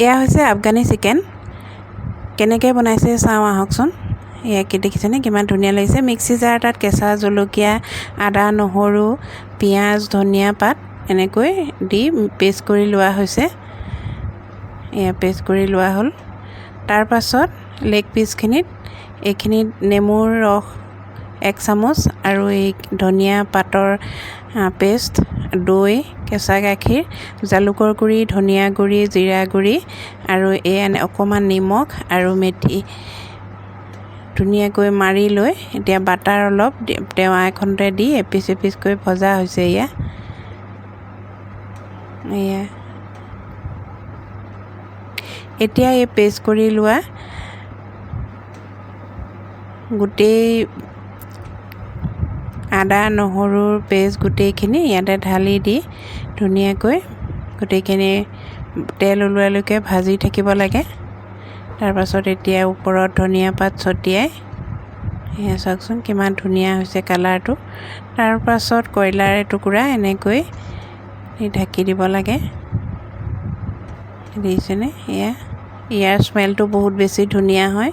এয়া হৈছে আফগানী চিকেন। কেনেকৈ বনাইছে চাওঁ আহকচোন। এয়া দেখিছেনে কিমান ধুনীয়া লাগিছে। মিক্সি জাৰ এটাত কেঁচা জলকীয়া, আদা, নহৰু, পিঁয়াজ, ধনিয়া পাত এনেকৈ দি পেষ্ট কৰি লোৱা হৈছে। এয়া পেষ্ট কৰি লোৱা হ'ল। তাৰ পাছত লেগ পিচখিনিত এইখিনিত নেমুৰ ৰস 1 চামুচ আৰু এই ধনিয়া পাতৰ পেষ্ট, দৈ, কেঁচা গাখীৰ, জালুকৰ গুড়ি, ধনিয়া গুড়ি, জিৰা গুড়ি আৰু অকণমান নিমখ আৰু মেথি ধুনীয়াকৈ মাৰি লৈ এতিয়া বাটাৰ অলপ টেৱা এখনতে দি এপিচ এপিচকৈ ভজা হৈছে। এয়া এতিয়া এই পেষ্ট কৰি লোৱা গোটেই আদা নহৰুৰ পেষ্ট গোটেইখিনি ইয়াতে ঢালি দি ধুনীয়াকৈ গোটেইখিনি তেল ওলোৱালৈকে ভাজি থাকিব লাগে। তাৰপাছত এতিয়া ওপৰত ধনিয়া পাত ছটিয়াই এয়া চাওকচোন কিমান ধুনীয়া হৈছে কালাৰটো। তাৰপাছত কয়লাৰ টুকুৰা এনেকৈ ঢাকি দিব লাগে। দেখিছেনে? ইয়াৰ স্মেলটো বহুত বেছি ধুনীয়া হয়।